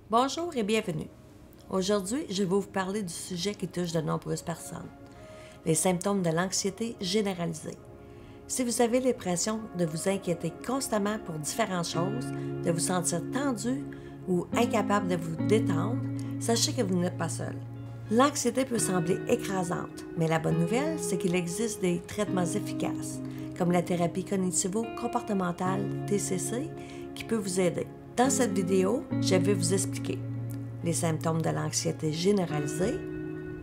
Bonjour et bienvenue. Aujourd'hui, je vais vous parler du sujet qui touche de nombreuses personnes, les symptômes de l'anxiété généralisée. Si vous avez l'impression de vous inquiéter constamment pour différentes choses, de vous sentir tendu ou incapable de vous détendre, sachez que vous n'êtes pas seul. L'anxiété peut sembler écrasante, mais la bonne nouvelle, c'est qu'il existe des traitements efficaces, comme la thérapie cognitivo-comportementale TCC, qui peut vous aider. Dans cette vidéo, je vais vous expliquer les symptômes de l'anxiété généralisée,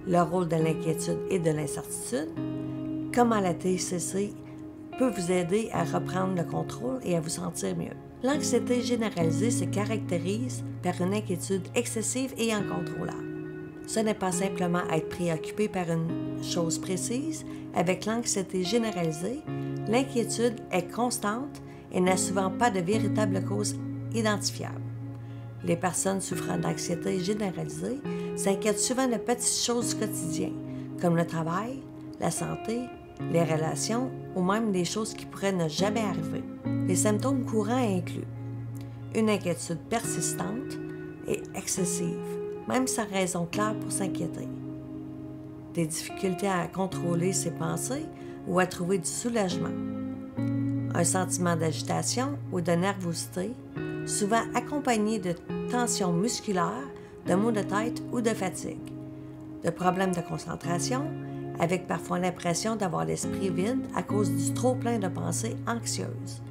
le rôle de l'inquiétude et de l'incertitude, comment la TCC peut vous aider à reprendre le contrôle et à vous sentir mieux. L'anxiété généralisée se caractérise par une inquiétude excessive et incontrôlable. Ce n'est pas simplement être préoccupé par une chose précise. Avec l'anxiété généralisée, l'inquiétude est constante et n'a souvent pas de véritable cause identifiable. Les personnes souffrant d'anxiété généralisée s'inquiètent souvent de petites choses du quotidien, comme le travail, la santé, les relations ou même des choses qui pourraient ne jamais arriver. Les symptômes courants incluent une inquiétude persistante et excessive, même sans raison claire pour s'inquiéter, des difficultés à contrôler ses pensées ou à trouver du soulagement, un sentiment d'agitation ou de nervosité, souvent accompagné de tensions musculaires, de maux de tête ou de fatigue, de problèmes de concentration, avec parfois l'impression d'avoir l'esprit vide à cause du trop-plein de pensées anxieuses,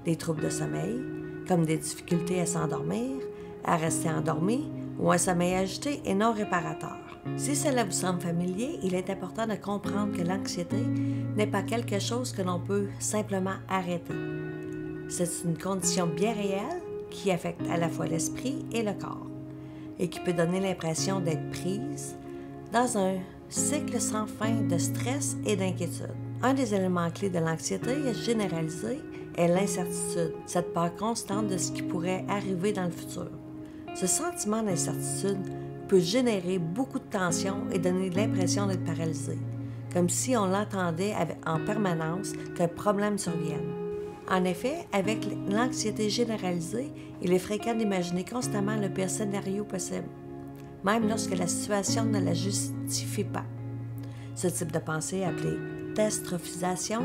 des troubles de sommeil, comme des difficultés à s'endormir, à rester endormi ou un sommeil agité et non réparateur. Si cela vous semble familier, il est important de comprendre que l'anxiété n'est pas quelque chose que l'on peut simplement arrêter. C'est une condition bien réelle qui affecte à la fois l'esprit et le corps et qui peut donner l'impression d'être prise dans un cycle sans fin de stress et d'inquiétude. Un des éléments clés de l'anxiété généralisée est l'incertitude, cette peur constante de ce qui pourrait arriver dans le futur. Ce sentiment d'incertitude peut générer beaucoup de tension et donner l'impression d'être paralysé, comme si on l'entendait en permanence qu'un problème survienne. En effet, avec l'anxiété généralisée, il est fréquent d'imaginer constamment le pire scénario possible, même lorsque la situation ne la justifie pas. Ce type de pensée, appelée catastrophisation,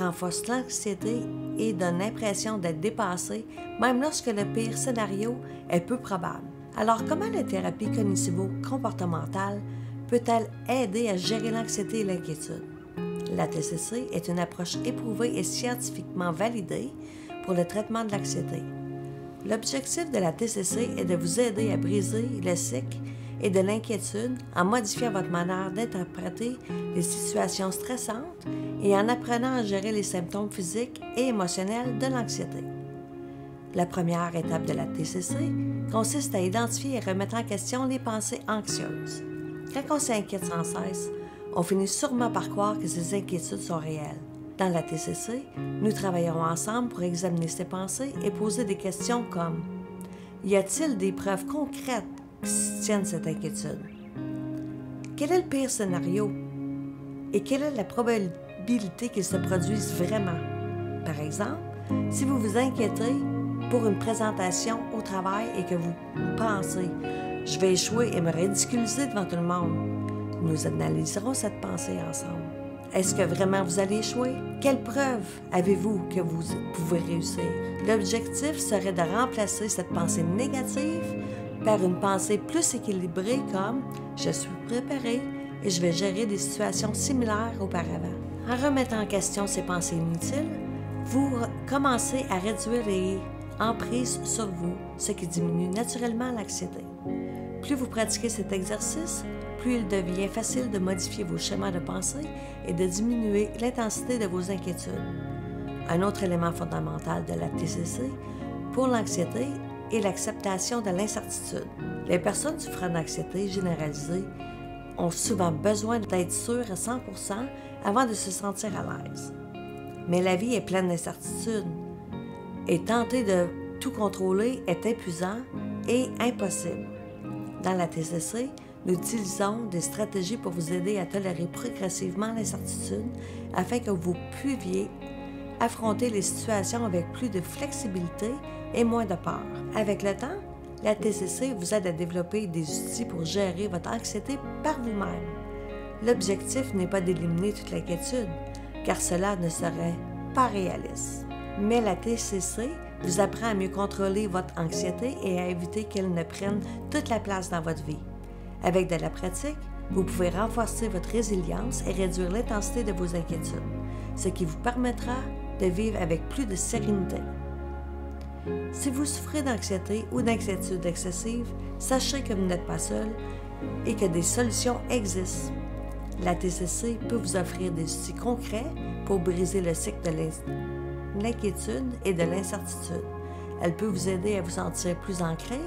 renforce l'anxiété et donne l'impression d'être dépassé, même lorsque le pire scénario est peu probable. Alors, comment la thérapie cognitivo-comportementale peut-elle aider à gérer l'anxiété et l'inquiétude? La TCC est une approche éprouvée et scientifiquement validée pour le traitement de l'anxiété. L'objectif de la TCC est de vous aider à briser le cycle et de l'inquiétude en modifiant votre manière d'interpréter les situations stressantes et en apprenant à gérer les symptômes physiques et émotionnels de l'anxiété. La première étape de la TCC consiste à identifier et remettre en question les pensées anxieuses. Quand on s'inquiète sans cesse, on finit sûrement par croire que ces inquiétudes sont réelles. Dans la TCC, nous travaillerons ensemble pour examiner ces pensées et poser des questions comme « Y a-t-il des preuves concrètes qui soutiennent cette inquiétude? Quel est le pire scénario? Et quelle est la probabilité qu'il se produise vraiment? Par exemple, si vous vous inquiétez pour une présentation au travail et que vous pensez « Je vais échouer et me ridiculiser devant tout le monde », nous analyserons cette pensée ensemble. Est-ce que vraiment vous allez échouer? Quelle preuve avez-vous que vous pouvez réussir? L'objectif serait de remplacer cette pensée négative par une pensée plus équilibrée comme « Je suis préparé et je vais gérer des situations similaires auparavant ». En remettant en question ces pensées inutiles, vous commencez à réduire les emprises sur vous, ce qui diminue naturellement l'anxiété. Plus vous pratiquez cet exercice, plus il devient facile de modifier vos schémas de pensée et de diminuer l'intensité de vos inquiétudes. Un autre élément fondamental de la TCC pour l'anxiété est l'acceptation de l'incertitude. Les personnes souffrant d'anxiété généralisée ont souvent besoin d'être sûres à 100% avant de se sentir à l'aise. Mais la vie est pleine d'incertitudes et tenter de tout contrôler est épuisant et impossible. Dans la TCC, nous utilisons des stratégies pour vous aider à tolérer progressivement l'incertitude afin que vous puissiez affronter les situations avec plus de flexibilité et moins de peur. Avec le temps, La TCC vous aide à développer des outils pour gérer votre anxiété par vous-même. L'objectif n'est pas d'éliminer toute l'inquiétude, car cela ne serait pas réaliste. Mais la TCC vous apprend à mieux contrôler votre anxiété et à éviter qu'elle ne prenne toute la place dans votre vie. Avec de la pratique, vous pouvez renforcer votre résilience et réduire l'intensité de vos inquiétudes, ce qui vous permettra de vivre avec plus de sérénité. Si vous souffrez d'anxiété ou d'inquiétude excessive, sachez que vous n'êtes pas seul et que des solutions existent. La TCC peut vous offrir des outils concrets pour briser le cycle de l'inquiétude et de l'incertitude. Elle peut vous aider à vous sentir plus ancré,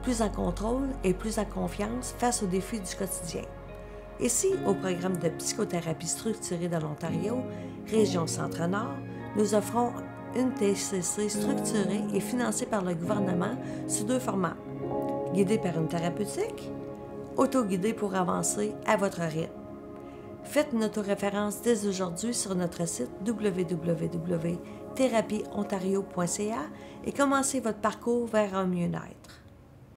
plus en contrôle et plus en confiance face aux défis du quotidien. Ici, au programme de psychothérapie structurée de l'Ontario, région Centre-Nord, nous offrons une TCC structurée et financée par le gouvernement sous 2 formats. Guidée par une thérapeutique, auto-guidée pour avancer à votre rythme. Faites une autoréférence dès aujourd'hui sur notre site www.thérapieontario.ca et commencez votre parcours vers un mieux-être.